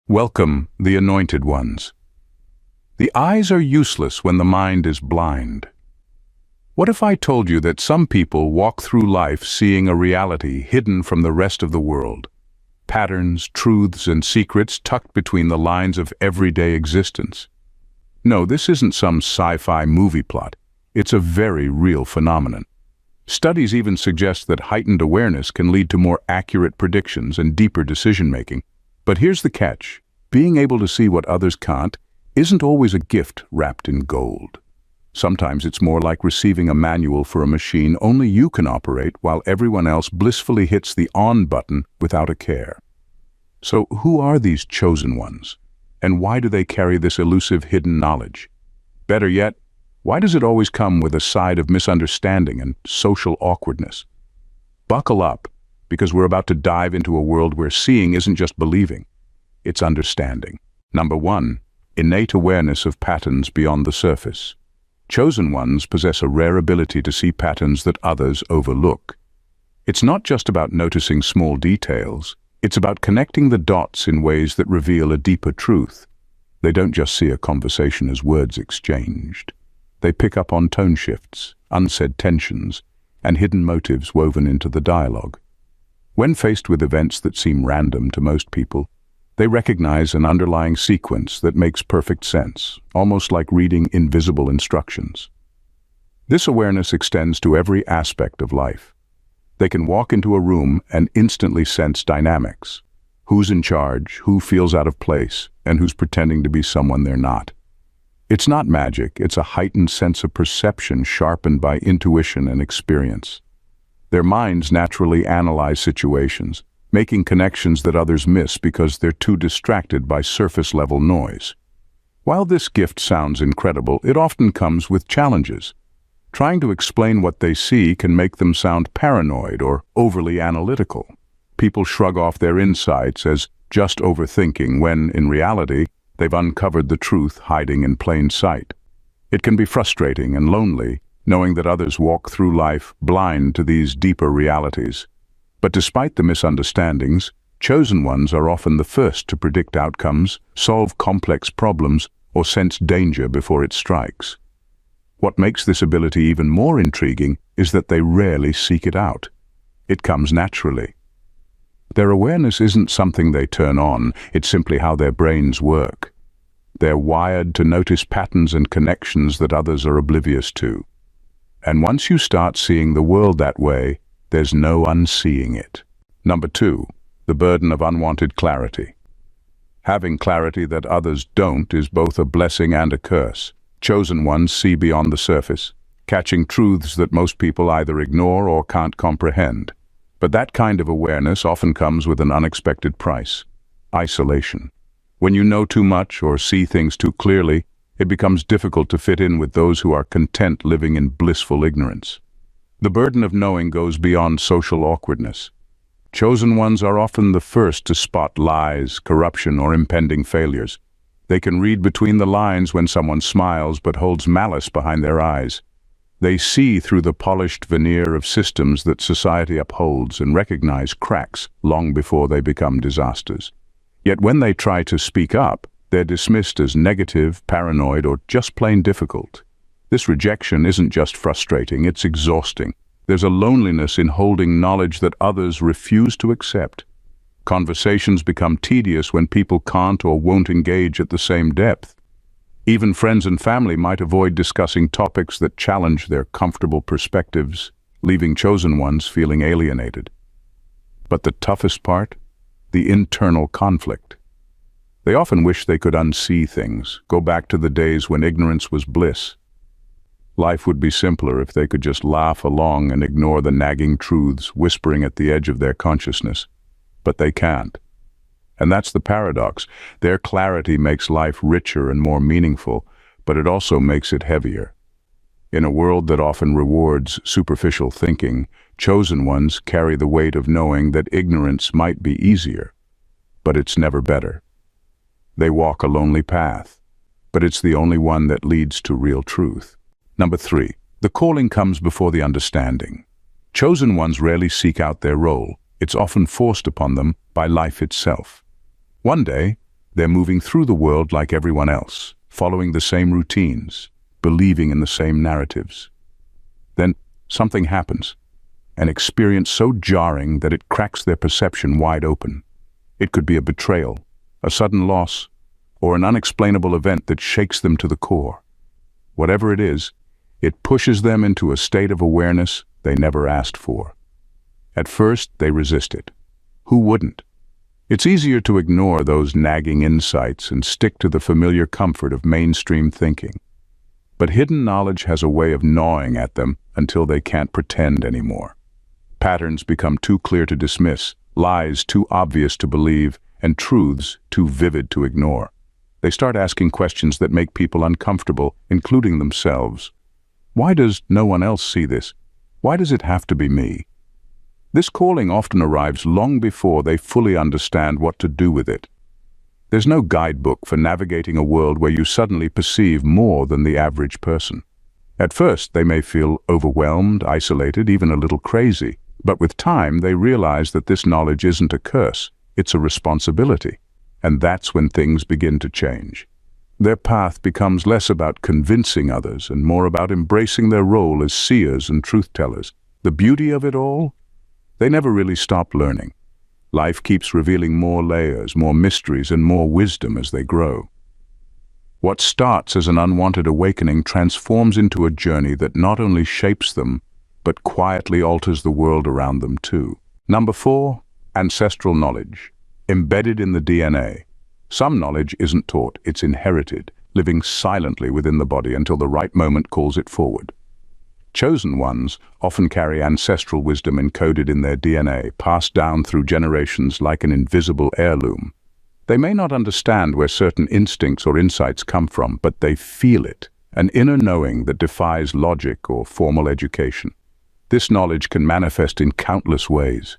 Welcome, the anointed ones. The eyes are useless when the mind is blind. What if I told you that some people walk through life seeing a reality hidden from the rest of the world? Patterns, truths, and secrets tucked between the lines of everyday existence. No, this isn't some sci-fi movie plot. It's a very real phenomenon. Studies even suggest that heightened awareness can lead to more accurate predictions and deeper decision-making. But here's the catch. Being able to see what others can't isn't always a gift wrapped in gold. Sometimes it's more like receiving a manual for a machine only you can operate while everyone else blissfully hits the on button without a care. So who are these chosen ones? And why do they carry this elusive hidden knowledge? Better yet, why does it always come with a side of misunderstanding and social awkwardness? Buckle up, because we're about to dive into a world where seeing isn't just believing, it's understanding. Number 1. Innate awareness of patterns beyond the surface. Chosen ones possess a rare ability to see patterns that others overlook. It's not just about noticing small details, it's about connecting the dots in ways that reveal a deeper truth. They don't just see a conversation as words exchanged. They pick up on tone shifts, unsaid tensions, and hidden motives woven into the dialogue. When faced with events that seem random to most people, they recognize an underlying sequence that makes perfect sense, almost like reading invisible instructions. This awareness extends to every aspect of life. They can walk into a room and instantly sense dynamics. Who's in charge, who feels out of place, and who's pretending to be someone they're not. It's not magic, it's a heightened sense of perception sharpened by intuition and experience. Their minds naturally analyze situations, making connections that others miss because they're too distracted by surface-level noise. While this gift sounds incredible, it often comes with challenges. Trying to explain what they see can make them sound paranoid or overly analytical. People shrug off their insights as just overthinking when, in reality, they've uncovered the truth hiding in plain sight. It can be frustrating and lonely, knowing that others walk through life blind to these deeper realities. But despite the misunderstandings, chosen ones are often the first to predict outcomes, solve complex problems, or sense danger before it strikes. What makes this ability even more intriguing is that they rarely seek it out. It comes naturally. Their awareness isn't something they turn on, it's simply how their brains work. They're wired to notice patterns and connections that others are oblivious to. And once you start seeing the world that way, there's no unseeing it. Number 2. The burden of unwanted clarity. Having clarity that others don't is both a blessing and a curse. Chosen ones see beyond the surface, catching truths that most people either ignore or can't comprehend. But that kind of awareness often comes with an unexpected price: isolation. When you know too much or see things too clearly, it becomes difficult to fit in with those who are content living in blissful ignorance. The burden of knowing goes beyond social awkwardness. Chosen ones are often the first to spot lies, corruption, or impending failures. They can read between the lines when someone smiles but holds malice behind their eyes. They see through the polished veneer of systems that society upholds and recognize cracks long before they become disasters. Yet when they try to speak up, they're dismissed as negative, paranoid, or just plain difficult. This rejection isn't just frustrating, it's exhausting. There's a loneliness in holding knowledge that others refuse to accept. Conversations become tedious when people can't or won't engage at the same depth. Even friends and family might avoid discussing topics that challenge their comfortable perspectives, leaving chosen ones feeling alienated. But the toughest part? The internal conflict. They often wish they could unsee things, go back to the days when ignorance was bliss. Life would be simpler if they could just laugh along and ignore the nagging truths whispering at the edge of their consciousness. But they can't. And that's the paradox. Their clarity makes life richer and more meaningful, but it also makes it heavier. In a world that often rewards superficial thinking, chosen ones carry the weight of knowing that ignorance might be easier, but it's never better. They walk a lonely path, but it's the only one that leads to real truth. Number 3. The calling comes before the understanding. Chosen ones rarely seek out their role. It's often forced upon them by life itself. One day, They're moving through the world like everyone else, following the same routines, believing in the same narratives. Then something happens, an experience so jarring that it cracks their perception wide open. It could be a betrayal, a sudden loss, or an unexplainable event that shakes them to the core. Whatever it is, it pushes them into a state of awareness they never asked for. At first, they resist it. Who wouldn't? It's easier to ignore those nagging insights and stick to the familiar comfort of mainstream thinking. But hidden knowledge has a way of gnawing at them until they can't pretend anymore. Patterns become too clear to dismiss, lies too obvious to believe, and truths too vivid to ignore. They start asking questions that make people uncomfortable, including themselves. Why does no one else see this? Why does it have to be me? This calling often arrives long before they fully understand what to do with it. There's no guidebook for navigating a world where you suddenly perceive more than the average person. At first, they may feel overwhelmed, isolated, even a little crazy. But with time, they realize that this knowledge isn't a curse, it's a responsibility. And that's when things begin to change. Their path becomes less about convincing others and more about embracing their role as seers and truth-tellers. The beauty of it all? They never really stop learning. Life keeps revealing more layers, more mysteries, and more wisdom as they grow. What starts as an unwanted awakening transforms into a journey that not only shapes them, but quietly alters the world around them too. Number 4, ancestral knowledge. Embedded in the DNA. Some knowledge isn't taught, it's inherited, living silently within the body until the right moment calls it forward. Chosen ones often carry ancestral wisdom encoded in their DNA, passed down through generations like an invisible heirloom. They may not understand where certain instincts or insights come from, but they feel it, an inner knowing that defies logic or formal education. This knowledge can manifest in countless ways.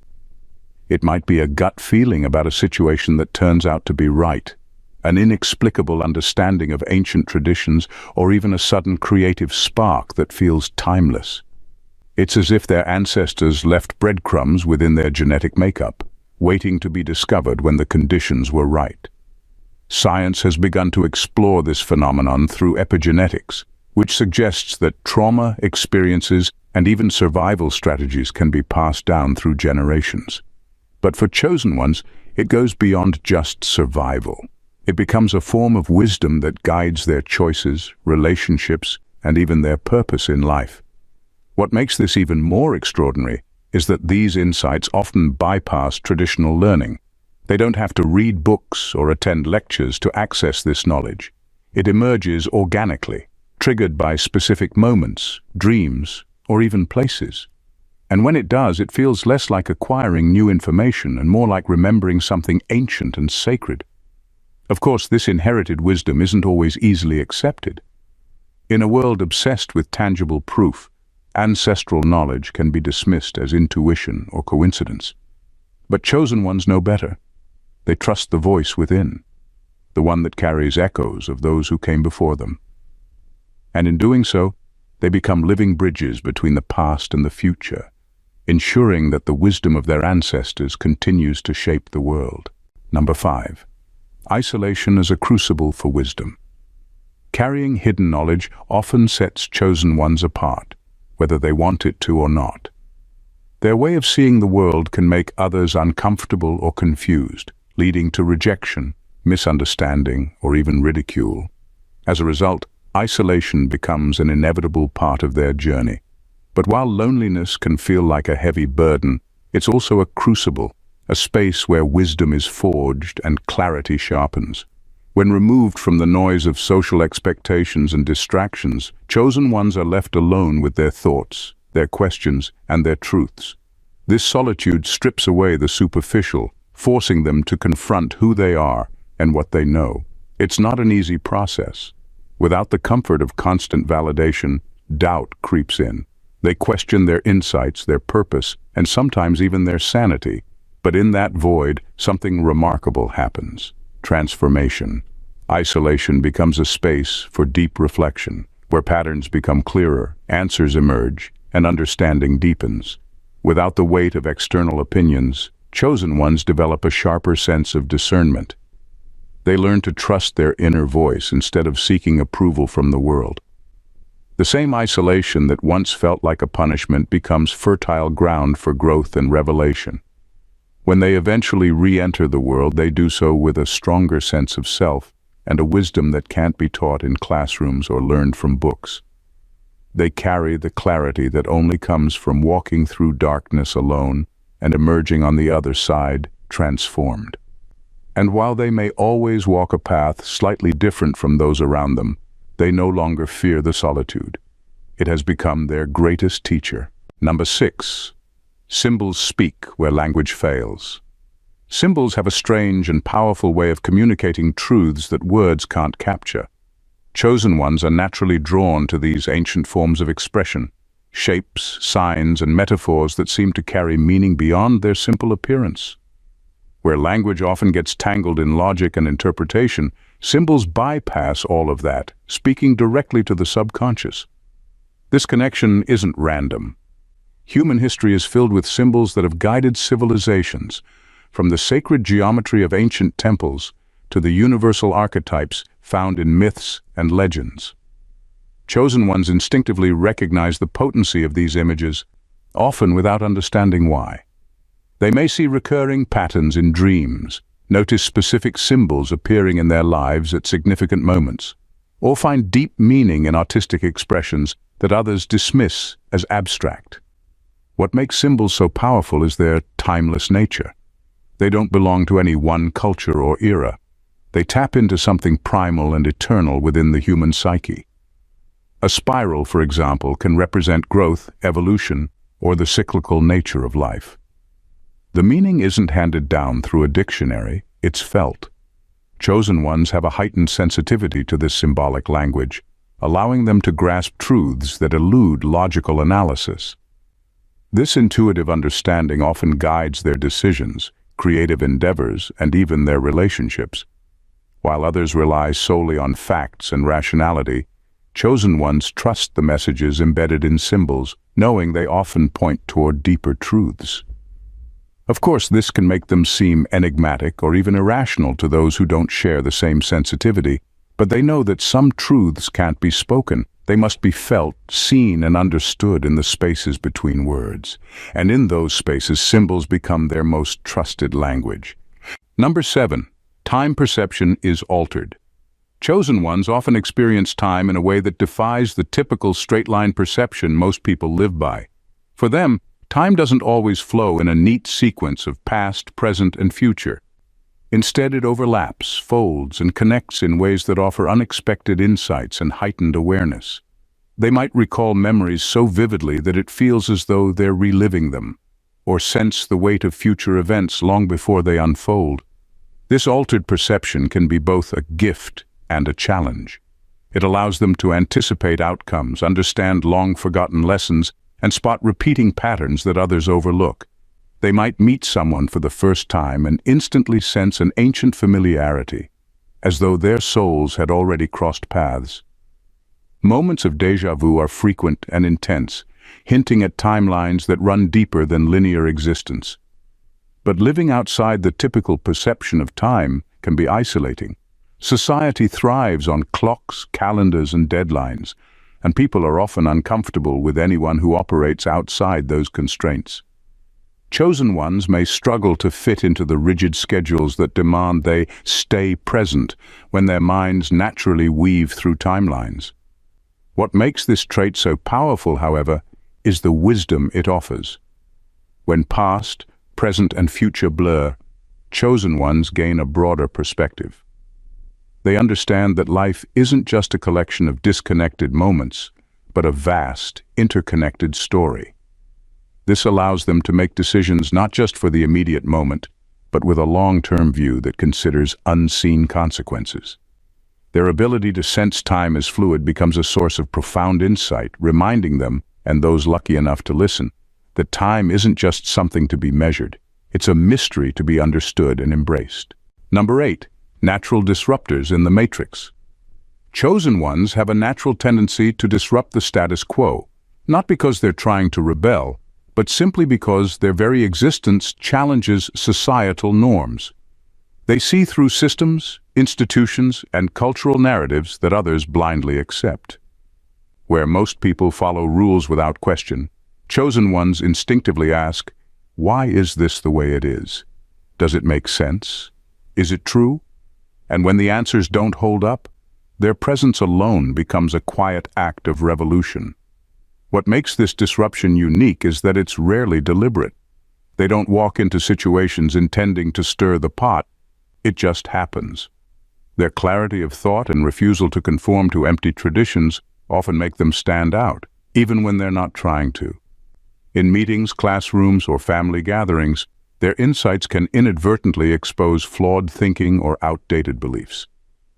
It might be a gut feeling about a situation that turns out to be right, an inexplicable understanding of ancient traditions, or even a sudden creative spark that feels timeless. It's as if their ancestors left breadcrumbs within their genetic makeup, waiting to be discovered when the conditions were right. Science has begun to explore this phenomenon through epigenetics, which suggests that trauma, experiences, and even survival strategies can be passed down through generations. But for chosen ones, it goes beyond just survival. It becomes a form of wisdom that guides their choices, relationships, and even their purpose in life. What makes this even more extraordinary is that these insights often bypass traditional learning. They don't have to read books or attend lectures to access this knowledge. It emerges organically, triggered by specific moments, dreams, or even places. And when it does, it feels less like acquiring new information and more like remembering something ancient and sacred. Of course, this inherited wisdom isn't always easily accepted. In a world obsessed with tangible proof, ancestral knowledge can be dismissed as intuition or coincidence. But chosen ones know better. They trust the voice within, the one that carries echoes of those who came before them. And in doing so, they become living bridges between the past and the future, ensuring that the wisdom of their ancestors continues to shape the world. Number 5. Isolation as a crucible for wisdom. Carrying hidden knowledge often sets chosen ones apart, whether they want it to or not. Their way of seeing the world can make others uncomfortable or confused, leading to rejection, misunderstanding, or even ridicule. As a result, isolation becomes an inevitable part of their journey. But while loneliness can feel like a heavy burden, it's also a crucible, a space where wisdom is forged and clarity sharpens. When removed from the noise of social expectations and distractions, chosen ones are left alone with their thoughts, their questions, and their truths. This solitude strips away the superficial, forcing them to confront who they are and what they know. It's not an easy process. Without the comfort of constant validation, doubt creeps in. They question their insights, their purpose, and sometimes even their sanity. But in that void, something remarkable happens. Transformation. Isolation becomes a space for deep reflection, where patterns become clearer, answers emerge, and understanding deepens. Without the weight of external opinions, chosen ones develop a sharper sense of discernment. They learn to trust their inner voice instead of seeking approval from the world. The same isolation that once felt like a punishment becomes fertile ground for growth and revelation. When they eventually re-enter the world, they do so with a stronger sense of self and a wisdom that can't be taught in classrooms or learned from books. They carry the clarity that only comes from walking through darkness alone and emerging on the other side, transformed. And while they may always walk a path slightly different from those around them, they no longer fear the solitude. It has become their greatest teacher. Number 6. Symbols speak where language fails. Symbols have a strange and powerful way of communicating truths that words can't capture. Chosen ones are naturally drawn to these ancient forms of expression, shapes, signs, and metaphors that seem to carry meaning beyond their simple appearance. Where language often gets tangled in logic and interpretation, symbols bypass all of that, speaking directly to the subconscious. This connection isn't random. Human history is filled with symbols that have guided civilizations, from the sacred geometry of ancient temples to the universal archetypes found in myths and legends. Chosen ones instinctively recognize the potency of these images, often without understanding why. They may see recurring patterns in dreams, notice specific symbols appearing in their lives at significant moments, or find deep meaning in artistic expressions that others dismiss as abstract. What makes symbols so powerful is their timeless nature. They don't belong to any one culture or era. They tap into something primal and eternal within the human psyche. A spiral, for example, can represent growth, evolution, or the cyclical nature of life. The meaning isn't handed down through a dictionary, it's felt. Chosen ones have a heightened sensitivity to this symbolic language, allowing them to grasp truths that elude logical analysis. This intuitive understanding often guides their decisions, creative endeavors, and even their relationships. While others rely solely on facts and rationality, chosen ones trust the messages embedded in symbols, knowing they often point toward deeper truths. Of course, this can make them seem enigmatic or even irrational to those who don't share the same sensitivity, but they know that some truths can't be spoken. They must be felt, seen, and understood in the spaces between words. And in those spaces, symbols become their most trusted language. Number 7. Time perception is altered. Chosen ones often experience time in a way that defies the typical straight-line perception most people live by. For them, time doesn't always flow in a neat sequence of past, present, and future. Instead, it overlaps, folds, and connects in ways that offer unexpected insights and heightened awareness. They might recall memories so vividly that it feels as though they're reliving them, or sense the weight of future events long before they unfold. This altered perception can be both a gift and a challenge. It allows them to anticipate outcomes, understand long-forgotten lessons, and spot repeating patterns that others overlook. They might meet someone for the first time and instantly sense an ancient familiarity, as though their souls had already crossed paths. Moments of déjà vu are frequent and intense, hinting at timelines that run deeper than linear existence. But living outside the typical perception of time can be isolating. Society thrives on clocks, calendars, and deadlines, and people are often uncomfortable with anyone who operates outside those constraints. Chosen ones may struggle to fit into the rigid schedules that demand they stay present when their minds naturally weave through timelines. What makes this trait so powerful, however, is the wisdom it offers. When past, present, and future blur, chosen ones gain a broader perspective. They understand that life isn't just a collection of disconnected moments, but a vast, interconnected story. This allows them to make decisions not just for the immediate moment, but with a long-term view that considers unseen consequences. Their ability to sense time as fluid becomes a source of profound insight, reminding them, and those lucky enough to listen, that time isn't just something to be measured. It's a mystery to be understood and embraced. Number 8. Natural disruptors in the matrix. Chosen ones have a natural tendency to disrupt the status quo, not because they're trying to rebel, but simply because their very existence challenges societal norms. They see through systems, institutions, and cultural narratives that others blindly accept. Where most people follow rules without question, chosen ones instinctively ask, why is this the way it is? Does it make sense? Is it true? And when the answers don't hold up, their presence alone becomes a quiet act of revolution. What makes this disruption unique is that it's rarely deliberate. They don't walk into situations intending to stir the pot. It just happens. Their clarity of thought and refusal to conform to empty traditions often make them stand out, even when they're not trying to. In meetings, classrooms, or family gatherings, their insights can inadvertently expose flawed thinking or outdated beliefs.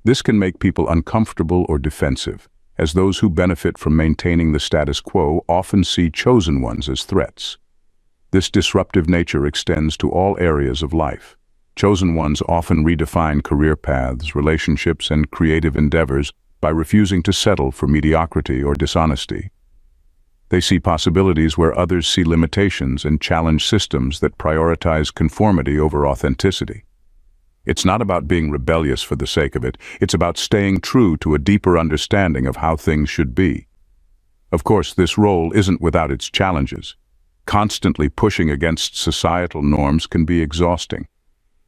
This can make people uncomfortable or defensive, as those who benefit from maintaining the status quo often see chosen ones as threats. This disruptive nature extends to all areas of life. Chosen ones often redefine career paths, relationships, and creative endeavors by refusing to settle for mediocrity or dishonesty. They see possibilities where others see limitations and challenge systems that prioritize conformity over authenticity. It's not about being rebellious for the sake of it. It's about staying true to a deeper understanding of how things should be. Of course, this role isn't without its challenges. Constantly pushing against societal norms can be exhausting,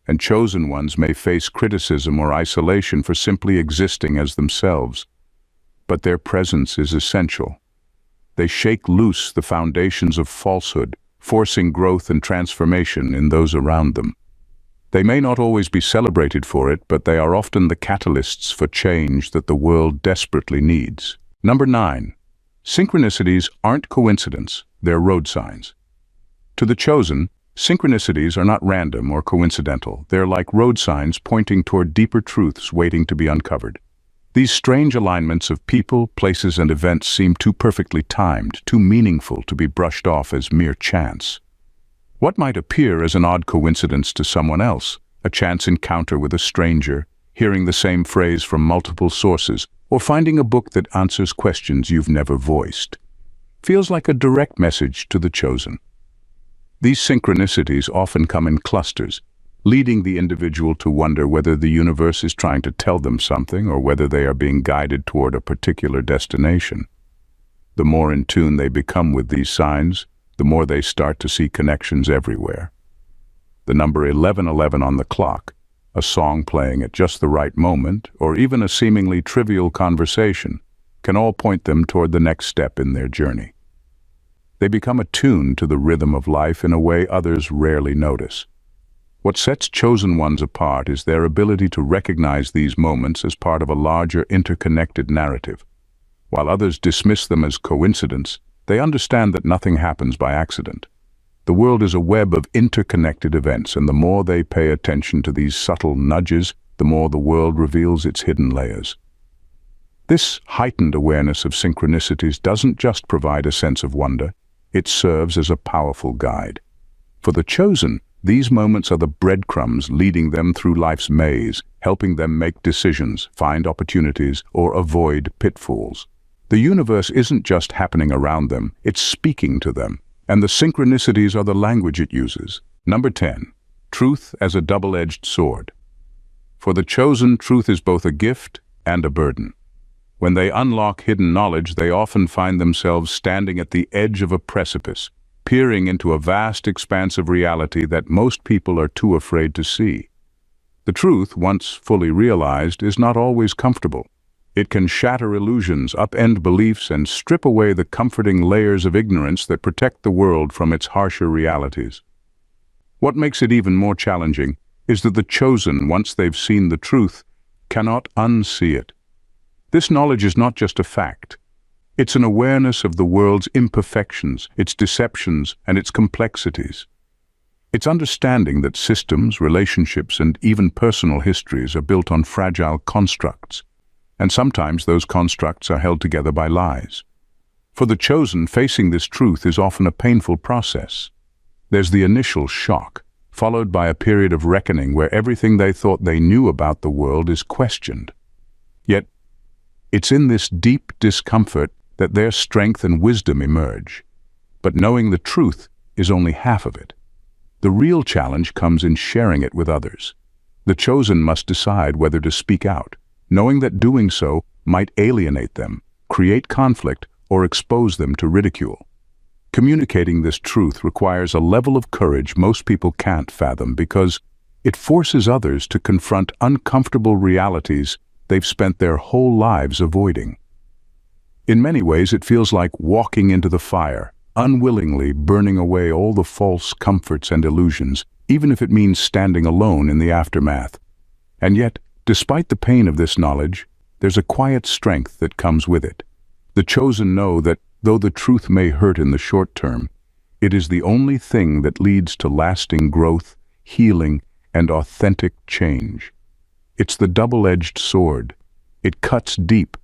and chosen ones may face criticism or isolation for simply existing as themselves. But their presence is essential. They shake loose the foundations of falsehood, forcing growth and transformation in those around them. They may not always be celebrated for it, but they are often the catalysts for change that the world desperately needs. Number 9. Synchronicities aren't coincidence, they're road signs. To the chosen, synchronicities are not random or coincidental. They're like road signs pointing toward deeper truths waiting to be uncovered. These strange alignments of people, places, and events seem too perfectly timed, too meaningful to be brushed off as mere chance. What might appear as an odd coincidence to someone else, a chance encounter with a stranger, hearing the same phrase from multiple sources, or finding a book that answers questions you've never voiced, feels like a direct message to the chosen. These synchronicities often come in clusters, leading the individual to wonder whether the universe is trying to tell them something or whether they are being guided toward a particular destination. The more in tune they become with these signs, the more they start to see connections everywhere. The number 1111 on the clock, a song playing at just the right moment, or even a seemingly trivial conversation, can all point them toward the next step in their journey. They become attuned to the rhythm of life in a way others rarely notice. What sets chosen ones apart is their ability to recognize these moments as part of a larger interconnected narrative. While others dismiss them as coincidence, they understand that nothing happens by accident. The world is a web of interconnected events, and the more they pay attention to these subtle nudges, the more the world reveals its hidden layers. This heightened awareness of synchronicities doesn't just provide a sense of wonder, it serves as a powerful guide. For the chosen, these moments are the breadcrumbs leading them through life's maze, helping them make decisions, find opportunities, or avoid pitfalls. The universe isn't just happening around them, it's speaking to them, and the synchronicities are the language it uses. Number 10. Truth as a double-edged sword. For the chosen, truth is both a gift and a burden. When they unlock hidden knowledge, they often find themselves standing at the edge of a precipice, peering into a vast expanse of reality that most people are too afraid to see. The truth, once fully realized, is not always comfortable. It can shatter illusions, upend beliefs, and strip away the comforting layers of ignorance that protect the world from its harsher realities. What makes it even more challenging is that the chosen, once they've seen the truth, cannot unsee it. This knowledge is not just a fact. It's an awareness of the world's imperfections, its deceptions, and its complexities. It's understanding that systems, relationships, and even personal histories are built on fragile constructs, and sometimes those constructs are held together by lies. For the chosen, facing this truth is often a painful process. There's the initial shock, followed by a period of reckoning where everything they thought they knew about the world is questioned. Yet, it's in this deep discomfort that their strength and wisdom emerge. But knowing the truth is only half of it. The real challenge comes in sharing it with others. The chosen must decide whether to speak out, knowing that doing so might alienate them, create conflict, or expose them to ridicule. Communicating this truth requires a level of courage most people can't fathom because it forces others to confront uncomfortable realities they've spent their whole lives avoiding. In many ways, it feels like walking into the fire, unwillingly burning away all the false comforts and illusions, even if it means standing alone in the aftermath. And yet, despite the pain of this knowledge, there's a quiet strength that comes with it. The chosen know that though the truth may hurt in the short term, it is the only thing that leads to lasting growth, healing, and authentic change. It's the double-edged sword. It cuts deep,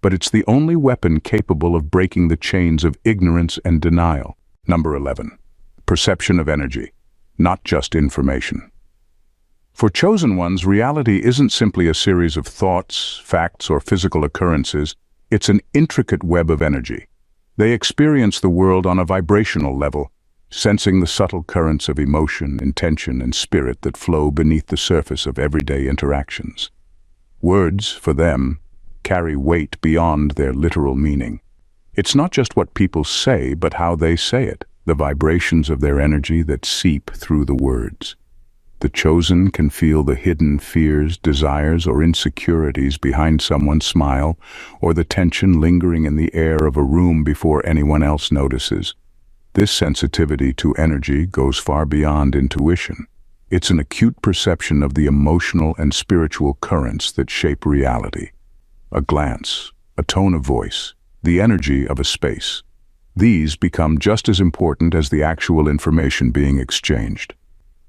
but it's the only weapon capable of breaking the chains of ignorance and denial. Number 11. Perception of energy, not just information. For chosen ones, reality isn't simply a series of thoughts, facts, or physical occurrences. It's an intricate web of energy. They experience the world on a vibrational level, sensing the subtle currents of emotion, intention, and spirit that flow beneath the surface of everyday interactions. Words, for them, carry weight beyond their literal meaning. It's not just what people say, but how they say it, the vibrations of their energy that seep through the words. The chosen can feel the hidden fears, desires, or insecurities behind someone's smile, or the tension lingering in the air of a room before anyone else notices. This sensitivity to energy goes far beyond intuition. It's an acute perception of the emotional and spiritual currents that shape reality. A glance, a tone of voice, the energy of a space. These become just as important as the actual information being exchanged.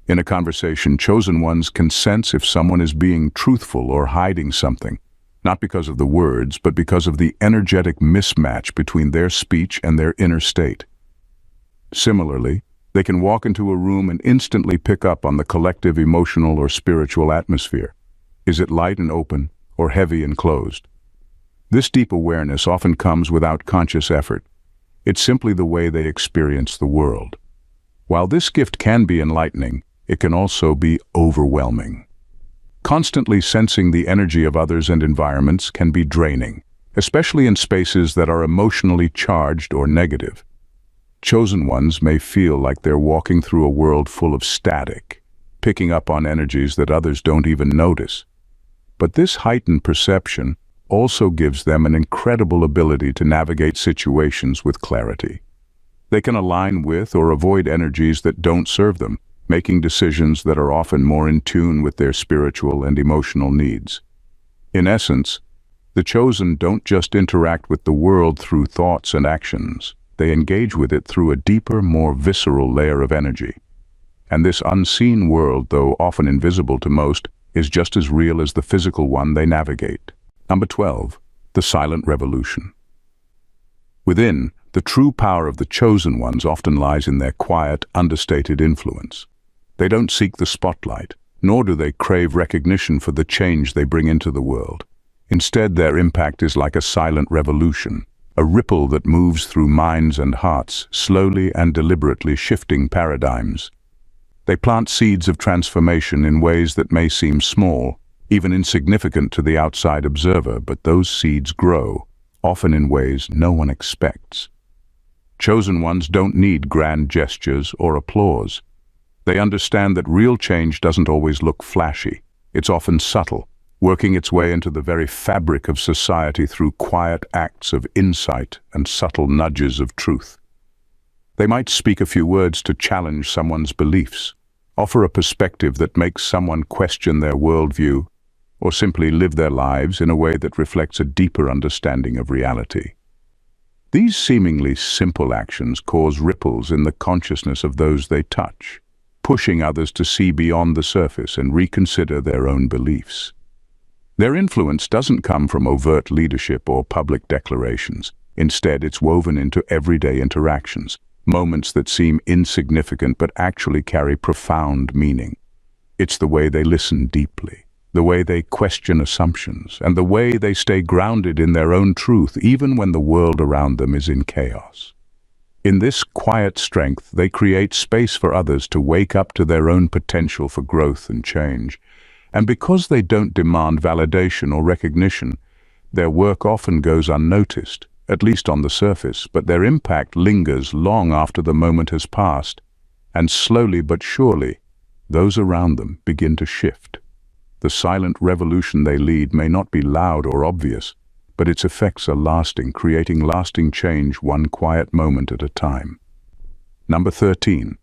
In a conversation, chosen ones can sense if someone is being truthful or hiding something, not because of the words, but because of the energetic mismatch between their speech and their inner state. Similarly, they can walk into a room and instantly pick up on the collective emotional or spiritual atmosphere. Is it light and open, or heavy and closed? This deep awareness often comes without conscious effort. It's simply the way they experience the world. While this gift can be enlightening, it can also be overwhelming. Constantly sensing the energy of others and environments can be draining, especially in spaces that are emotionally charged or negative. Chosen ones may feel like they're walking through a world full of static, picking up on energies that others don't even notice. But this heightened perception also gives them an incredible ability to navigate situations with clarity. They can align with or avoid energies that don't serve them, making decisions that are often more in tune with their spiritual and emotional needs. In essence, the chosen don't just interact with the world through thoughts and actions. They engage with it through a deeper, more visceral layer of energy. And this unseen world, though often invisible to most, is just as real as the physical one they navigate. Number 12. The silent revolution. Within, the true power of the chosen ones often lies in their quiet, understated influence. They don't seek the spotlight, nor do they crave recognition for the change they bring into the world. Instead, their impact is like a silent revolution, a ripple that moves through minds and hearts, slowly and deliberately shifting paradigms. They plant seeds of transformation in ways that may seem small, even insignificant to the outside observer, but those seeds grow, often in ways no one expects. Chosen ones don't need grand gestures or applause. They understand that real change doesn't always look flashy. It's often subtle, working its way into the very fabric of society through quiet acts of insight and subtle nudges of truth. They might speak a few words to challenge someone's beliefs, offer a perspective that makes someone question their worldview, or simply live their lives in a way that reflects a deeper understanding of reality. These seemingly simple actions cause ripples in the consciousness of those they touch, pushing others to see beyond the surface and reconsider their own beliefs. Their influence doesn't come from overt leadership or public declarations. Instead, it's woven into everyday interactions, moments that seem insignificant but actually carry profound meaning. It's the way they listen deeply, the way they question assumptions, and the way they stay grounded in their own truth even when the world around them is in chaos. In this quiet strength, they create space for others to wake up to their own potential for growth and change. And because they don't demand validation or recognition, their work often goes unnoticed, at least on the surface, but their impact lingers long after the moment has passed, and slowly but surely, those around them begin to shift. The silent revolution they lead may not be loud or obvious, but its effects are lasting, creating lasting change one quiet moment at a time. Number 13.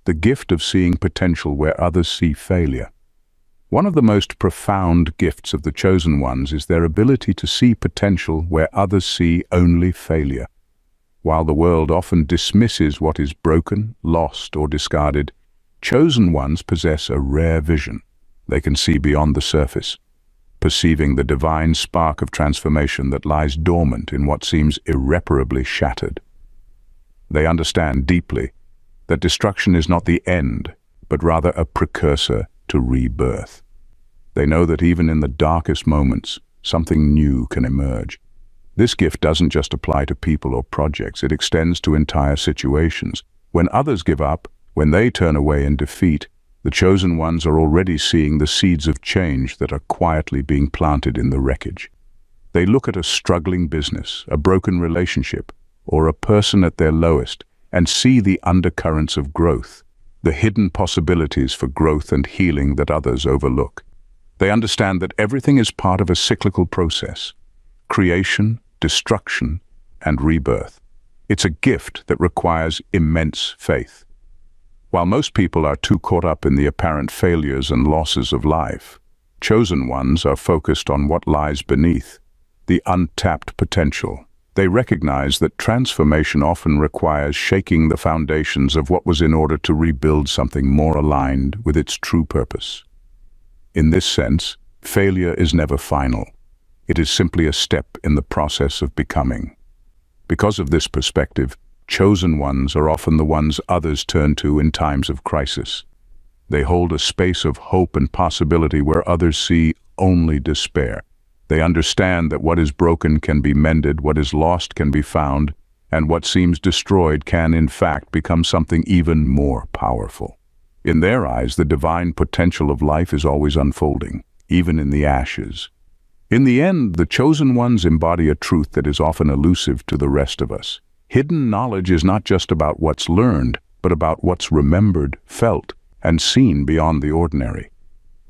The gift of seeing potential where others see failure. One of the most profound gifts of the chosen ones is their ability to see potential where others see only failure. While the world often dismisses what is broken, lost, or discarded, chosen ones possess a rare vision. They can see beyond the surface, perceiving the divine spark of transformation that lies dormant in what seems irreparably shattered. They understand deeply that destruction is not the end, but rather a precursor to rebirth. They know that even in the darkest moments, something new can emerge. This gift doesn't just apply to people or projects, it extends to entire situations. When others give up, when they turn away in defeat, the chosen ones are already seeing the seeds of change that are quietly being planted in the wreckage. They look at a struggling business, a broken relationship, or a person at their lowest, and see the undercurrents of growth, the hidden possibilities for growth and healing that others overlook. They understand that everything is part of a cyclical process: creation, destruction, and rebirth. It's a gift that requires immense faith. While most people are too caught up in the apparent failures and losses of life, chosen ones are focused on what lies beneath, the untapped potential. They recognize that transformation often requires shaking the foundations of what was in order to rebuild something more aligned with its true purpose. In this sense, failure is never final. It is simply a step in the process of becoming. Because of this perspective, chosen ones are often the ones others turn to in times of crisis. They hold a space of hope and possibility where others see only despair. They understand that what is broken can be mended, what is lost can be found, and what seems destroyed can, in fact, become something even more powerful. In their eyes, the divine potential of life is always unfolding, even in the ashes. In the end, the chosen ones embody a truth that is often elusive to the rest of us. Hidden knowledge is not just about what's learned, but about what's remembered, felt, and seen beyond the ordinary.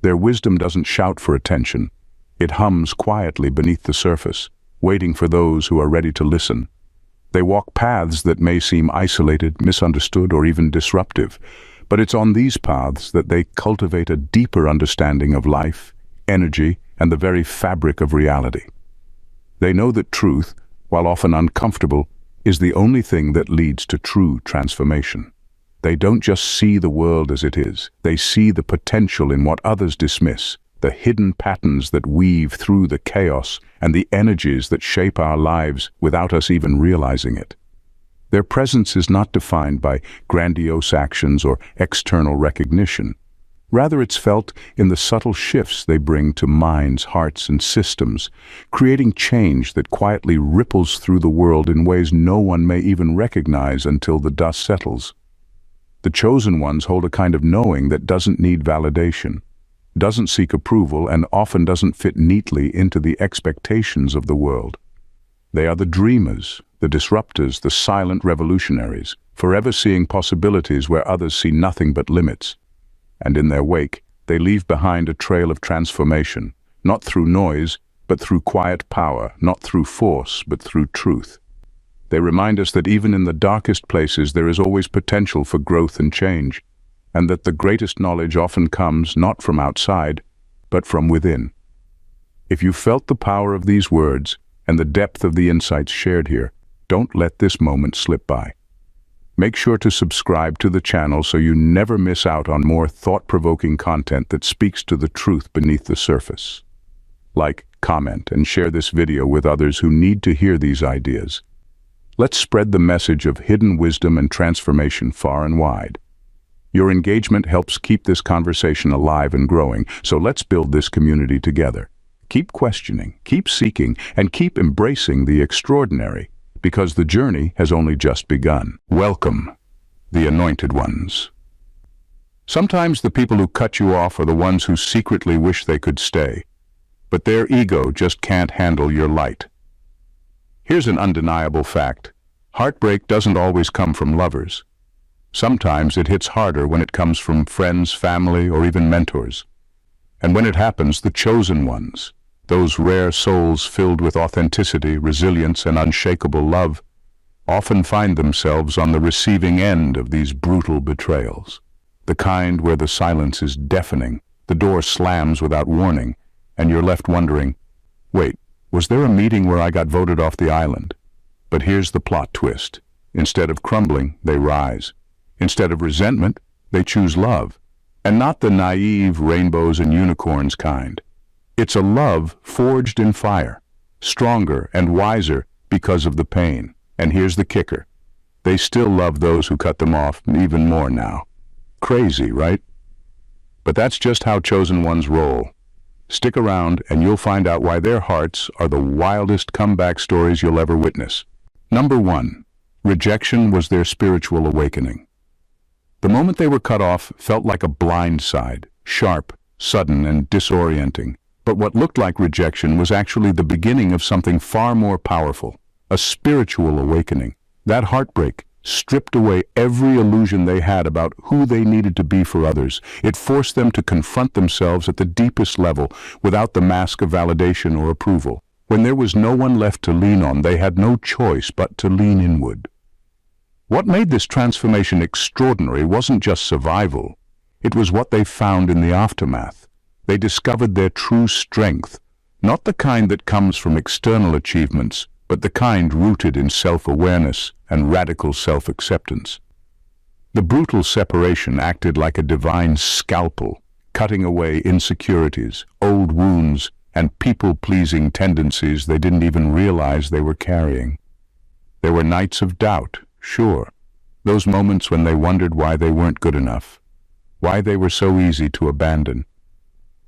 Their wisdom doesn't shout for attention. It hums quietly beneath the surface, waiting for those who are ready to listen. They walk paths that may seem isolated, misunderstood, or even disruptive, but it's on these paths that they cultivate a deeper understanding of life, energy, and the very fabric of reality. They know that truth, while often uncomfortable, is the only thing that leads to true transformation. They don't just see the world as it is, they see the potential in what others dismiss, the hidden patterns that weave through the chaos, and the energies that shape our lives without us even realizing it. Their presence is not defined by grandiose actions or external recognition. Rather, it's felt in the subtle shifts they bring to minds, hearts, and systems, creating change that quietly ripples through the world in ways no one may even recognize until the dust settles. The chosen ones hold a kind of knowing that doesn't need validation, doesn't seek approval, and often doesn't fit neatly into the expectations of the world. They are the dreamers, the disruptors, the silent revolutionaries, forever seeing possibilities where others see nothing but limits. And in their wake, they leave behind a trail of transformation, not through noise, but through quiet power, not through force, but through truth. They remind us that even in the darkest places there is always potential for growth and change, and that the greatest knowledge often comes not from outside, but from within. If you felt the power of these words and the depth of the insights shared here, don't let this moment slip by. Make sure to subscribe to the channel so you never miss out on more thought-provoking content that speaks to the truth beneath the surface. Like, comment, and share this video with others who need to hear these ideas. Let's spread the message of hidden wisdom and transformation far and wide. Your engagement helps keep this conversation alive and growing, so let's build this community together. Keep questioning, keep seeking, and keep embracing the extraordinary, because the journey has only just begun. Welcome, the Anointed Ones. Sometimes the people who cut you off are the ones who secretly wish they could stay, but their ego just can't handle your light. Here's an undeniable fact. Heartbreak doesn't always come from lovers. Sometimes it hits harder when it comes from friends, family, or even mentors. And when it happens, the chosen ones, those rare souls filled with authenticity, resilience, and unshakable love, often find themselves on the receiving end of these brutal betrayals. The kind where the silence is deafening, the door slams without warning, and you're left wondering, wait, was there a meeting where I got voted off the island? But here's the plot twist. Instead of crumbling, they rise. Instead of resentment, they choose love. And not the naive rainbows and unicorns kind. It's a love forged in fire, stronger and wiser because of the pain. And here's the kicker. They still love those who cut them off even more now. Crazy, right? But that's just how chosen ones roll. Stick around and you'll find out why their hearts are the wildest comeback stories you'll ever witness. Number 1. Rejection was their spiritual awakening. The moment they were cut off felt like a blind side, sharp, sudden, and disorienting. But what looked like rejection was actually the beginning of something far more powerful, a spiritual awakening. That heartbreak stripped away every illusion they had about who they needed to be for others. It forced them to confront themselves at the deepest level without the mask of validation or approval. When there was no one left to lean on, they had no choice but to lean inward. What made this transformation extraordinary wasn't just survival. It was what they found in the aftermath. They discovered their true strength, not the kind that comes from external achievements, but the kind rooted in self-awareness and radical self-acceptance. The brutal separation acted like a divine scalpel, cutting away insecurities, old wounds, and people-pleasing tendencies they didn't even realize they were carrying. There were nights of doubt, sure, those moments when they wondered why they weren't good enough, why they were so easy to abandon.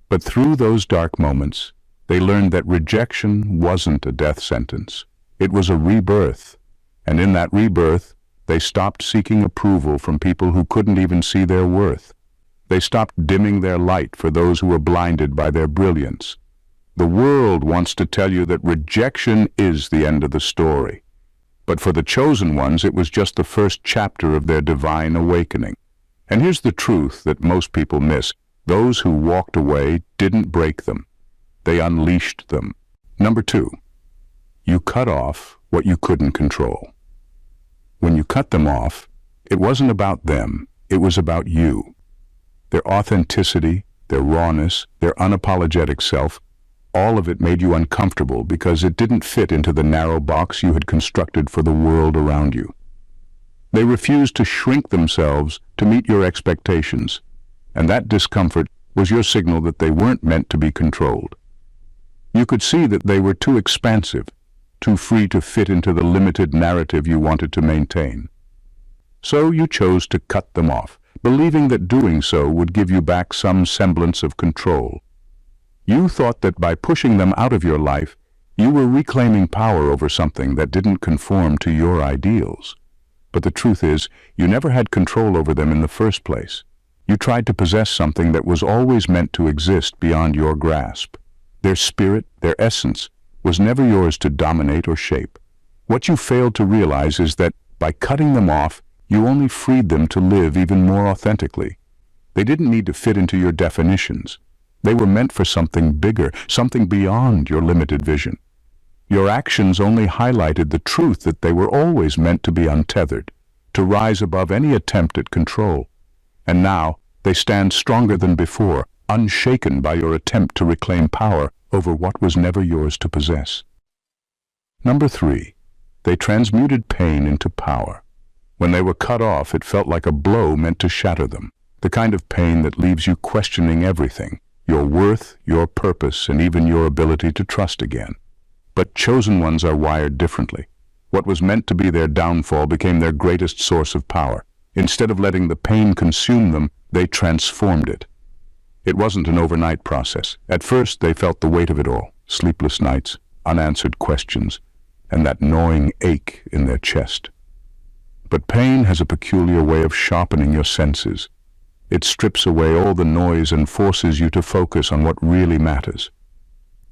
But through those dark moments, they learned that rejection wasn't a death sentence. It was a rebirth, and in that rebirth, they stopped seeking approval from people who couldn't even see their worth. They stopped dimming their light for those who were blinded by their brilliance. The world wants to tell you that rejection is the end of the story. But for the chosen ones, it was just the first chapter of their divine awakening. And here's the truth that most people miss. Those who walked away didn't break them. They unleashed them. Number 2, you cut off what you couldn't control. When you cut them off, it wasn't about them, it was about you. Their authenticity, their rawness, their unapologetic self, all of it made you uncomfortable because it didn't fit into the narrow box you had constructed for the world around you. They refused to shrink themselves to meet your expectations, and that discomfort was your signal that they weren't meant to be controlled. You could see that they were too expansive, too free to fit into the limited narrative you wanted to maintain. So you chose to cut them off, believing that doing so would give you back some semblance of control. You thought that by pushing them out of your life, you were reclaiming power over something that didn't conform to your ideals. But the truth is, you never had control over them in the first place. You tried to possess something that was always meant to exist beyond your grasp. Their spirit, their essence, was never yours to dominate or shape. What you failed to realize is that by cutting them off, you only freed them to live even more authentically. They didn't need to fit into your definitions. They were meant for something bigger, something beyond your limited vision. Your actions only highlighted the truth that they were always meant to be untethered, to rise above any attempt at control. And now, they stand stronger than before, unshaken by your attempt to reclaim power over what was never yours to possess. Number 3, they transmuted pain into power. When they were cut off, it felt like a blow meant to shatter them, the kind of pain that leaves you questioning everything, your worth, your purpose, and even your ability to trust again. But chosen ones are wired differently. What was meant to be their downfall became their greatest source of power. Instead of letting the pain consume them, they transformed it. It wasn't an overnight process. At first, they felt the weight of it all, sleepless nights, unanswered questions, and that gnawing ache in their chest. But pain has a peculiar way of sharpening your senses. It strips away all the noise and forces you to focus on what really matters.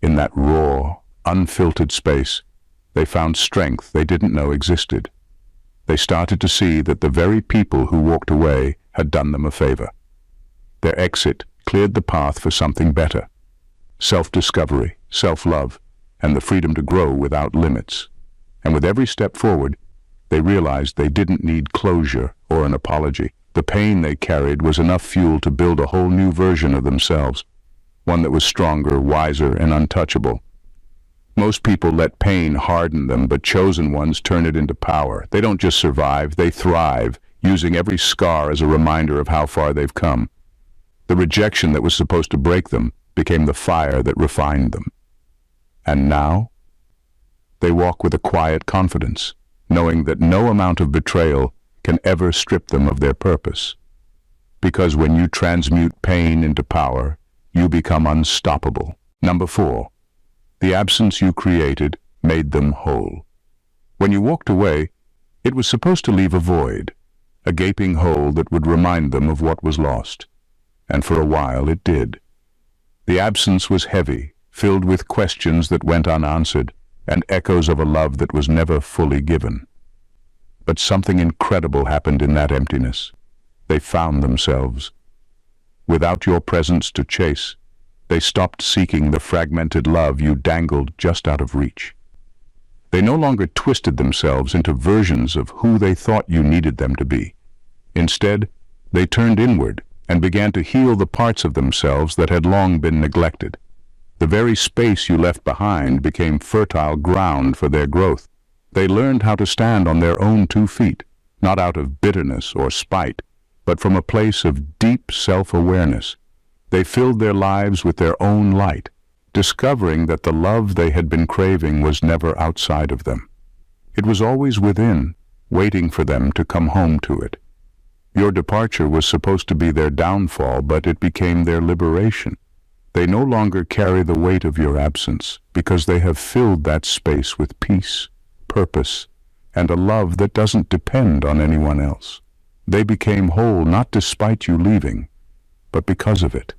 In that raw, unfiltered space, they found strength they didn't know existed. They started to see that the very people who walked away had done them a favor. Their exit cleared the path for something better: self-discovery, self-love, and the freedom to grow without limits. And with every step forward, they realized they didn't need closure or an apology. The pain they carried was enough fuel to build a whole new version of themselves, one that was stronger, wiser, and untouchable. Most people let pain harden them, but chosen ones turn it into power. They don't just survive, they thrive, using every scar as a reminder of how far they've come. The rejection that was supposed to break them became the fire that refined them. And now, they walk with a quiet confidence, knowing that no amount of betrayal can ever strip them of their purpose. Because when you transmute pain into power, you become unstoppable. Number 4. The absence you created made them whole. When you walked away, it was supposed to leave a void, a gaping hole that would remind them of what was lost. And for a while it did. The absence was heavy, filled with questions that went unanswered, and echoes of a love that was never fully given. But something incredible happened in that emptiness. They found themselves. Without your presence to chase, they stopped seeking the fragmented love you dangled just out of reach. They no longer twisted themselves into versions of who they thought you needed them to be. Instead, they turned inward and began to heal the parts of themselves that had long been neglected. The very space you left behind became fertile ground for their growth. They learned how to stand on their own 2 feet, not out of bitterness or spite, but from a place of deep self-awareness. They filled their lives with their own light, discovering that the love they had been craving was never outside of them. It was always within, waiting for them to come home to it. Your departure was supposed to be their downfall, but it became their liberation. They no longer carry the weight of your absence, because they have filled that space with peace, purpose, and a love that doesn't depend on anyone else. They became whole not despite you leaving, but because of it.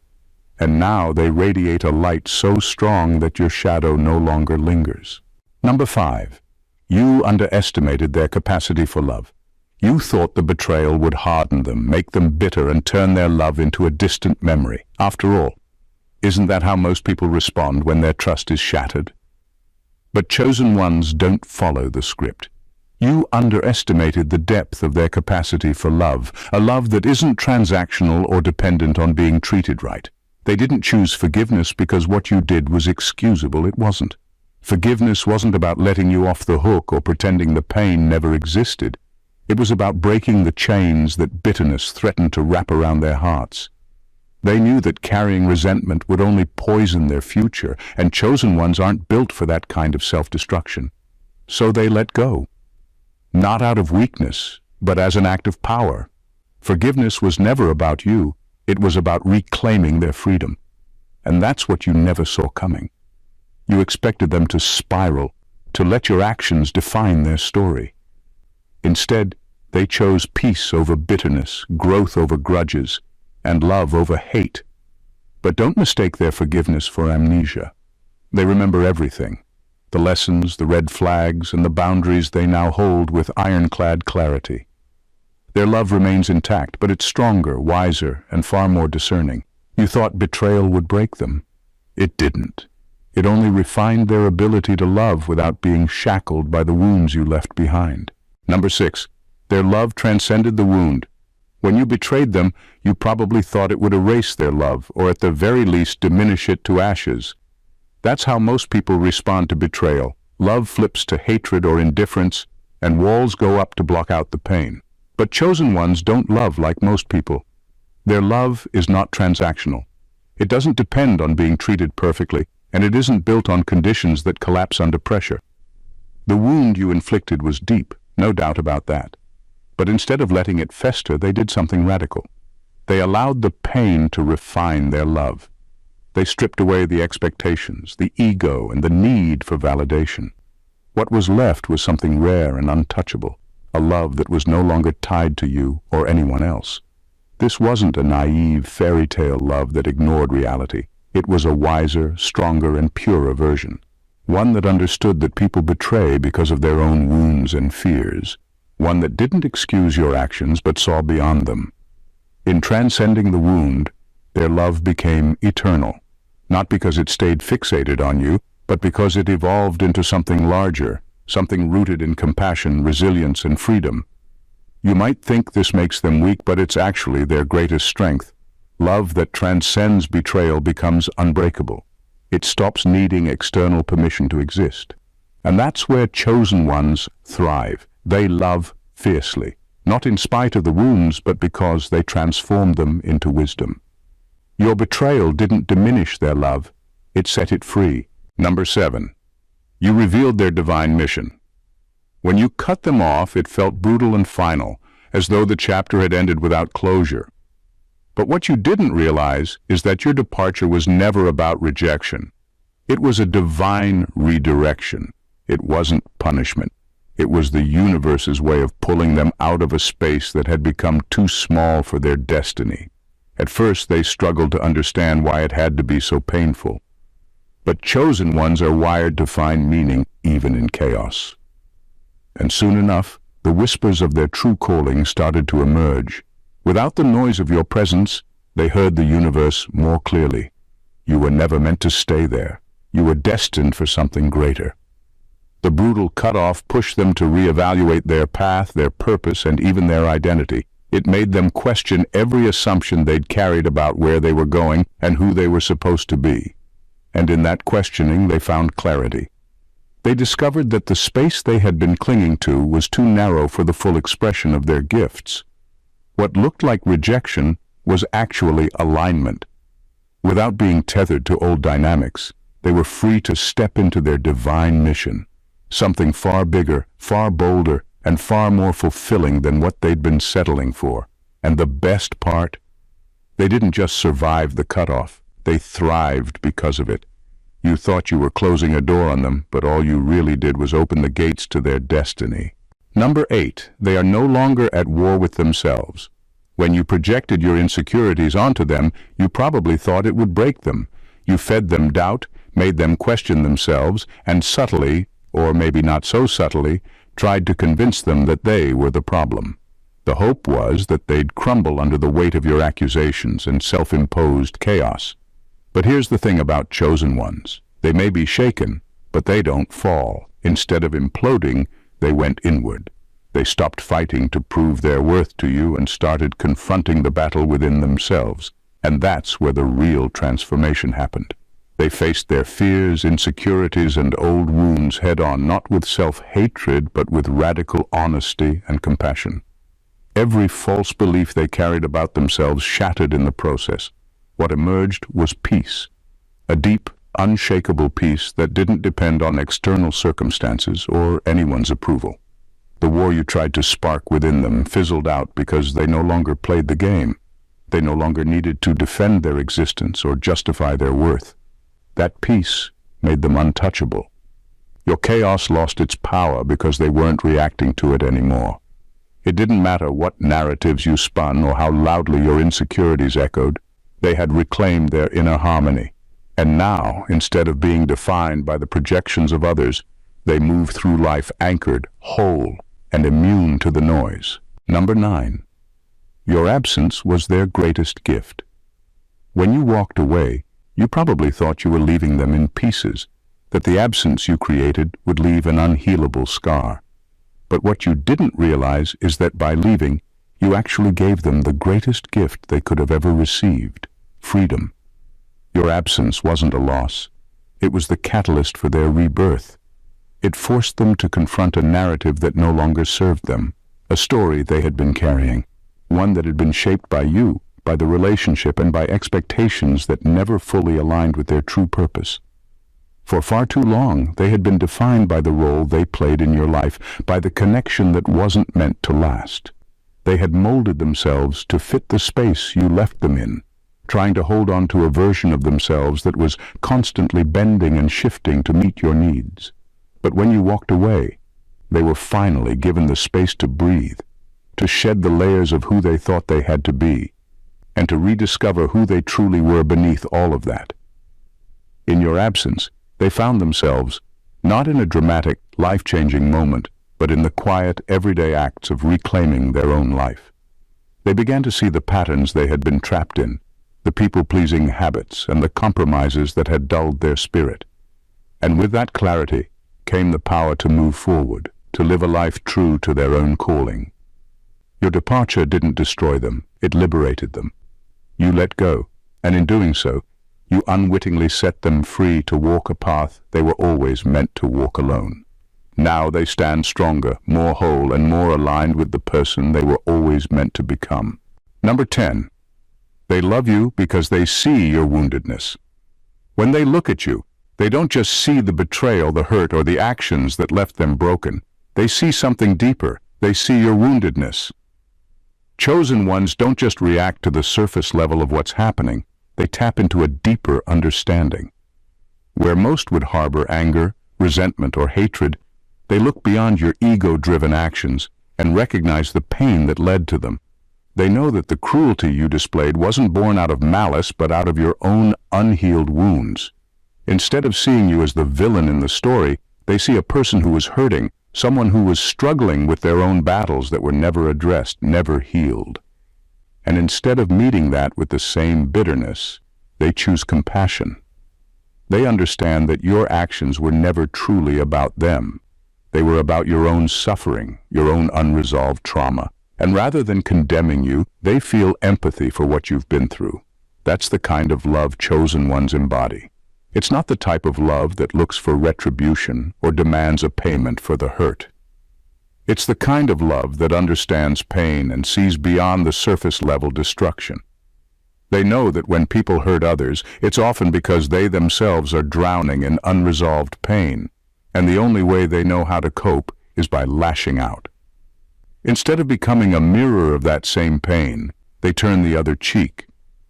And now they radiate a light so strong that your shadow no longer lingers. Number 5. You underestimated their capacity for love. You thought the betrayal would harden them, make them bitter, and turn their love into a distant memory. After all, isn't that how most people respond when their trust is shattered? But chosen ones don't follow the script. You underestimated the depth of their capacity for love, a love that isn't transactional or dependent on being treated right. They didn't choose forgiveness because what you did was excusable. It wasn't. Forgiveness wasn't about letting you off the hook or pretending the pain never existed. It was about breaking the chains that bitterness threatened to wrap around their hearts. They knew that carrying resentment would only poison their future, and chosen ones aren't built for that kind of self-destruction. So they let go. Not out of weakness, but as an act of power. Forgiveness was never about you. It was about reclaiming their freedom. And that's what you never saw coming. You expected them to spiral, to let your actions define their story. Instead, they chose peace over bitterness, growth over grudges, and love over hate. But don't mistake their forgiveness for amnesia. They remember everything. The lessons, the red flags, and the boundaries they now hold with ironclad clarity. Their love remains intact, but it's stronger, wiser, and far more discerning. You thought betrayal would break them. It didn't. It only refined their ability to love without being shackled by the wounds you left behind. Number 6. Their love transcended the wound. When you betrayed them, you probably thought it would erase their love, or at the very least diminish it to ashes. That's how most people respond to betrayal. Love flips to hatred or indifference, and walls go up to block out the pain. But chosen ones don't love like most people. Their love is not transactional. It doesn't depend on being treated perfectly, and it isn't built on conditions that collapse under pressure. The wound you inflicted was deep, no doubt about that. But instead of letting it fester, they did something radical. They allowed the pain to refine their love. They stripped away the expectations, the ego, and the need for validation. What was left was something rare and untouchable, a love that was no longer tied to you or anyone else. This wasn't a naive fairy tale love that ignored reality. It was a wiser, stronger, and purer version. One that understood that people betray because of their own wounds and fears. One that didn't excuse your actions but saw beyond them. In transcending the wound, their love became eternal. Not because it stayed fixated on you, but because it evolved into something larger, something rooted in compassion, resilience, and freedom. You might think this makes them weak, but it's actually their greatest strength. Love that transcends betrayal becomes unbreakable. It stops needing external permission to exist. And that's where chosen ones thrive. They love fiercely, not in spite of the wounds, but because they transformed them into wisdom. Your betrayal didn't diminish their love, it set it free. Number 7. You revealed their divine mission. When you cut them off, it felt brutal and final, as though the chapter had ended without closure. But what you didn't realize is that your departure was never about rejection. It was a divine redirection. It wasn't punishment. It was the universe's way of pulling them out of a space that had become too small for their destiny. At first, they struggled to understand why it had to be so painful. But chosen ones are wired to find meaning even in chaos. And soon enough, the whispers of their true calling started to emerge. Without the noise of your presence, they heard the universe more clearly. You were never meant to stay there. You were destined for something greater. The brutal cutoff pushed them to reevaluate their path, their purpose, and even their identity. It made them question every assumption they'd carried about where they were going and who they were supposed to be. And in that questioning, they found clarity. They discovered that the space they had been clinging to was too narrow for the full expression of their gifts. What looked like rejection was actually alignment. Without being tethered to old dynamics, they were free to step into their divine mission, something far bigger, far bolder, and far more fulfilling than what they'd been settling for. And the best part? They didn't just survive the cutoff, they thrived because of it. You thought you were closing a door on them, but all you really did was open the gates to their destiny. Number 8, they are no longer at war with themselves. When you projected your insecurities onto them, you probably thought it would break them. You fed them doubt, made them question themselves, and subtly, or maybe not so subtly, tried to convince them that they were the problem. The hope was that they'd crumble under the weight of your accusations and self-imposed chaos. But here's the thing about chosen ones. They may be shaken, but they don't fall. Instead of imploding, they went inward. They stopped fighting to prove their worth to you and started confronting the battle within themselves. And that's where the real transformation happened. They faced their fears, insecurities, and old wounds head-on, not with self-hatred, but with radical honesty and compassion. Every false belief they carried about themselves shattered in the process. What emerged was peace, a deep, unshakable peace that didn't depend on external circumstances or anyone's approval. The war you tried to spark within them fizzled out because they no longer played the game. They no longer needed to defend their existence or justify their worth. That peace made them untouchable. Your chaos lost its power because they weren't reacting to it anymore. It didn't matter what narratives you spun or how loudly your insecurities echoed. They had reclaimed their inner harmony. And now, instead of being defined by the projections of others, they move through life anchored, whole, and immune to the noise. Number 9. Your absence was their greatest gift. When you walked away, you probably thought you were leaving them in pieces, that the absence you created would leave an unhealable scar. But what you didn't realize is that by leaving, you actually gave them the greatest gift they could have ever received: freedom. Your absence wasn't a loss. It was the catalyst for their rebirth. It forced them to confront a narrative that no longer served them, a story they had been carrying, one that had been shaped by you, by the relationship, and by expectations that never fully aligned with their true purpose. For far too long, they had been defined by the role they played in your life, by the connection that wasn't meant to last. They had molded themselves to fit the space you left them in, trying to hold on to a version of themselves that was constantly bending and shifting to meet your needs. But when you walked away, they were finally given the space to breathe, to shed the layers of who they thought they had to be, and to rediscover who they truly were beneath all of that. In your absence, they found themselves not in a dramatic, life-changing moment, but in the quiet, everyday acts of reclaiming their own life. They began to see the patterns they had been trapped in, the people-pleasing habits and the compromises that had dulled their spirit. And with that clarity came the power to move forward, to live a life true to their own calling. Your departure didn't destroy them, it liberated them. You let go, and in doing so, you unwittingly set them free to walk a path they were always meant to walk alone. Now they stand stronger, more whole, and more aligned with the person they were always meant to become. Number 10. They love you because they see your woundedness. When they look at you, they don't just see the betrayal, the hurt, or the actions that left them broken. They see something deeper. They see your woundedness. Chosen ones don't just react to the surface level of what's happening. They tap into a deeper understanding. Where most would harbor anger, resentment, or hatred, they look beyond your ego-driven actions and recognize the pain that led to them. They know that the cruelty you displayed wasn't born out of malice, but out of your own unhealed wounds. Instead of seeing you as the villain in the story, they see a person who was hurting, someone who was struggling with their own battles that were never addressed, never healed. And instead of meeting that with the same bitterness, they choose compassion. They understand that your actions were never truly about them. They were about your own suffering, your own unresolved trauma. And rather than condemning you, they feel empathy for what you've been through. That's the kind of love chosen ones embody. It's not the type of love that looks for retribution or demands a payment for the hurt. It's the kind of love that understands pain and sees beyond the surface-level destruction. They know that when people hurt others, it's often because they themselves are drowning in unresolved pain, and the only way they know how to cope is by lashing out. Instead of becoming a mirror of that same pain, they turn the other cheek,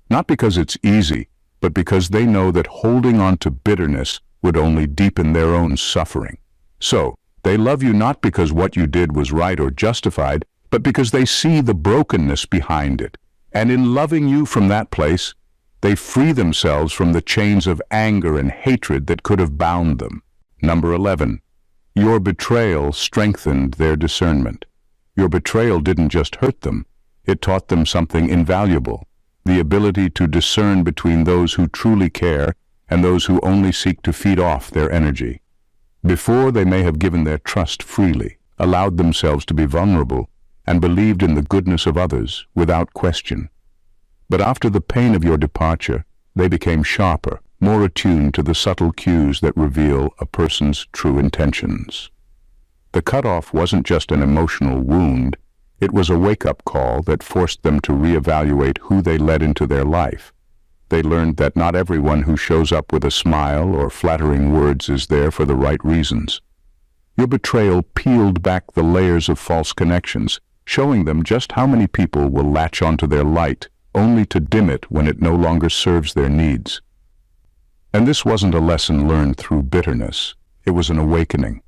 not because it's easy, but because they know that holding on to bitterness would only deepen their own suffering. So, they love you not because what you did was right or justified, but because they see the brokenness behind it. And in loving you from that place, they free themselves from the chains of anger and hatred that could have bound them. Number 11. Your betrayal strengthened their discernment. Your betrayal didn't just hurt them, it taught them something invaluable. The ability to discern between those who truly care and those who only seek to feed off their energy. Before, they may have given their trust freely, allowed themselves to be vulnerable, and believed in the goodness of others without question. But after the pain of your departure, they became sharper, more attuned to the subtle cues that reveal a person's true intentions. The cutoff wasn't just an emotional wound, it was a wake-up call that forced them to reevaluate who they let into their life. They learned that not everyone who shows up with a smile or flattering words is there for the right reasons. Your betrayal peeled back the layers of false connections, showing them just how many people will latch onto their light, only to dim it when it no longer serves their needs. And this wasn't a lesson learned through bitterness, it was an awakening.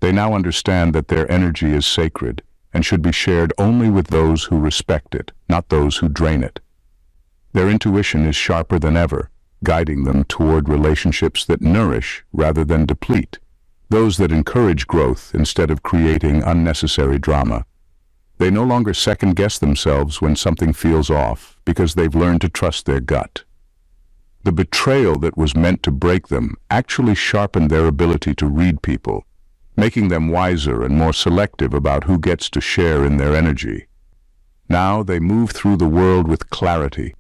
They now understand that their energy is sacred, and should be shared only with those who respect it, not those who drain it. Their intuition is sharper than ever, guiding them toward relationships that nourish rather than deplete, those that encourage growth instead of creating unnecessary drama. They no longer second-guess themselves when something feels off, because they've learned to trust their gut. The betrayal that was meant to break them actually sharpened their ability to read people, making them wiser and more selective about who gets to share in their energy. Now they move through the world with clarity,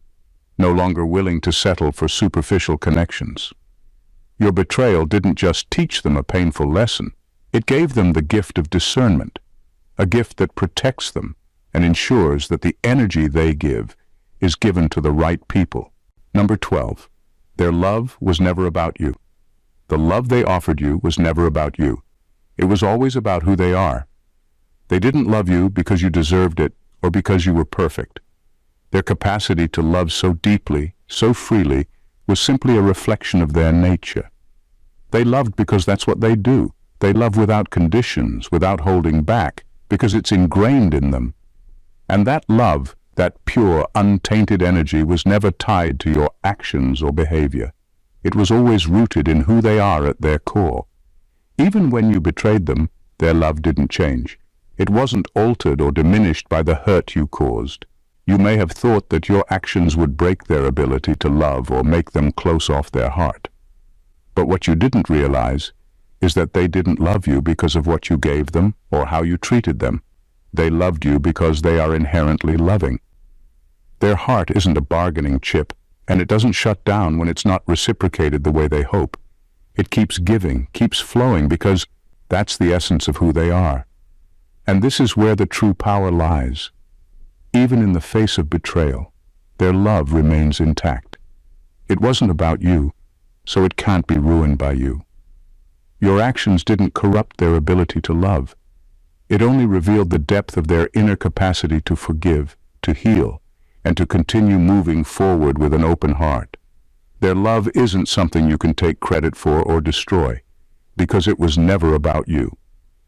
no longer willing to settle for superficial connections. Your betrayal didn't just teach them a painful lesson, it gave them the gift of discernment, a gift that protects them and ensures that the energy they give is given to the right people. Number 12. Their love was never about you. The love they offered you was never about you. It was always about who they are. They didn't love you because you deserved it or because you were perfect. Their capacity to love so deeply, so freely, was simply a reflection of their nature. They loved because that's what they do. They love without conditions, without holding back, because it's ingrained in them. And that love That pure, untainted energy was never tied to your actions or behavior. It was always rooted in who they are at their core. Even when you betrayed them, their love didn't change. It wasn't altered or diminished by the hurt you caused. You may have thought that your actions would break their ability to love or make them close off their heart. But what you didn't realize is that they didn't love you because of what you gave them or how you treated them. They loved you because they are inherently loving. Their heart isn't a bargaining chip, and it doesn't shut down when it's not reciprocated the way they hope. It keeps giving, keeps flowing, because that's the essence of who they are. And this is where the true power lies. Even in the face of betrayal, their love remains intact. It wasn't about you, so it can't be ruined by you. Your actions didn't corrupt their ability to love. It only revealed the depth of their inner capacity to forgive, to heal, and to continue moving forward with an open heart. Their love isn't something you can take credit for or destroy, because it was never about you.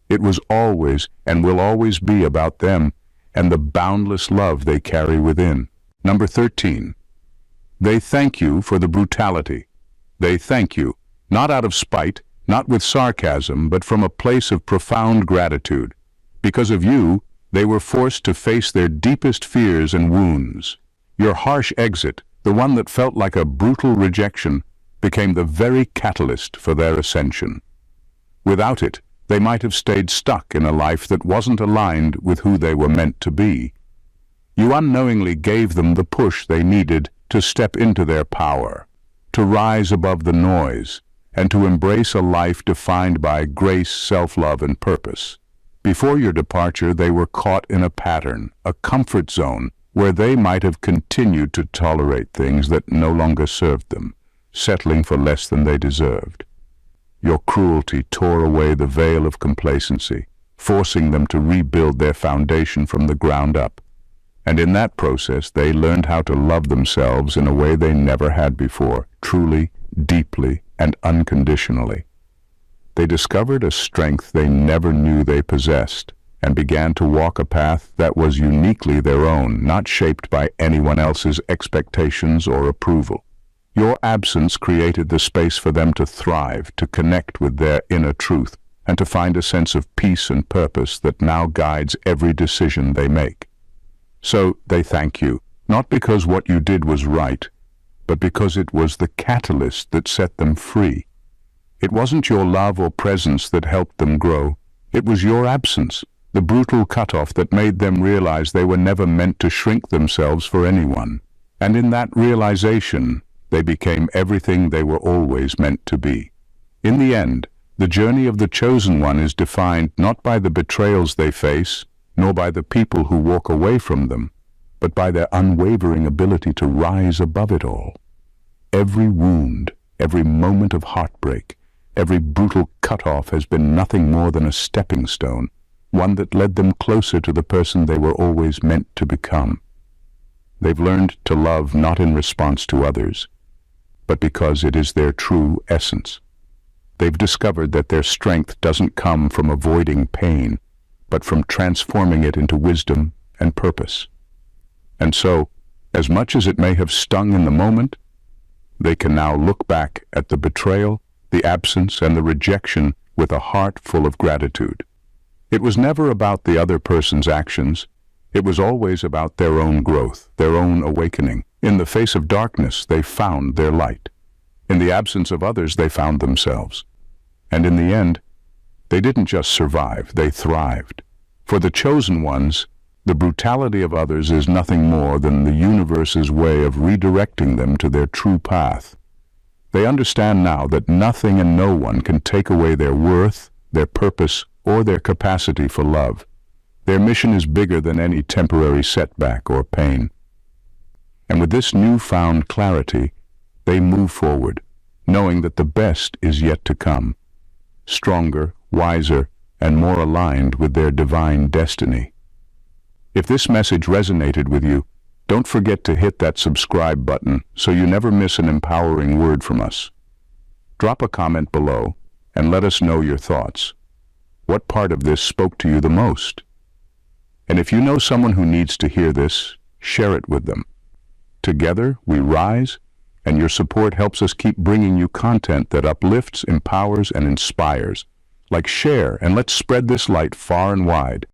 It was always and will always be about them and the boundless love they carry within. Number 13. They thank you for the brutality. They thank you, not out of spite, not with sarcasm, but from a place of profound gratitude. Because of you, they were forced to face their deepest fears and wounds. Your harsh exit, the one that felt like a brutal rejection, became the very catalyst for their ascension. Without it, they might have stayed stuck in a life that wasn't aligned with who they were meant to be. You unknowingly gave them the push they needed to step into their power, to rise above the noise, and to embrace a life defined by grace, self-love, and purpose. Before your departure, they were caught in a pattern, a comfort zone, where they might have continued to tolerate things that no longer served them, settling for less than they deserved. Your cruelty tore away the veil of complacency, forcing them to rebuild their foundation from the ground up. And in that process, they learned how to love themselves in a way they never had before, truly, deeply, and unconditionally. They discovered a strength they never knew they possessed, and began to walk a path that was uniquely their own, not shaped by anyone else's expectations or approval. Your absence created the space for them to thrive, to connect with their inner truth, and to find a sense of peace and purpose that now guides every decision they make. So they thank you, not because what you did was right, but because it was the catalyst that set them free. It wasn't your love or presence that helped them grow. It was your absence, the brutal cutoff that made them realize they were never meant to shrink themselves for anyone. And in that realization, they became everything they were always meant to be. In the end, the journey of the chosen one is defined not by the betrayals they face, nor by the people who walk away from them, but by their unwavering ability to rise above it all. Every wound, every moment of heartbreak, every brutal cutoff has been nothing more than a stepping stone, one that led them closer to the person they were always meant to become. They've learned to love not in response to others, but because it is their true essence. They've discovered that their strength doesn't come from avoiding pain, but from transforming it into wisdom and purpose. And so, as much as it may have stung in the moment, they can now look back at the betrayal, the absence, and the rejection with a heart full of gratitude. It was never about the other person's actions. It was always about their own growth, their own awakening. In the face of darkness, they found their light. In the absence of others, they found themselves. And in the end, they didn't just survive, they thrived. For the chosen ones, the brutality of others is nothing more than the universe's way of redirecting them to their true path. They understand now that nothing and no one can take away their worth, their purpose, or their capacity for love. Their mission is bigger than any temporary setback or pain. And with this newfound clarity, they move forward, knowing that the best is yet to come, stronger, wiser, and more aligned with their divine destiny. If this message resonated with you, don't forget to hit that subscribe button so you never miss an empowering word from us. Drop a comment below and let us know your thoughts. What part of this spoke to you the most? And if you know someone who needs to hear this, share it with them. Together, we rise, and your support helps us keep bringing you content that uplifts, empowers, and inspires. Like share, and let's spread this light far and wide.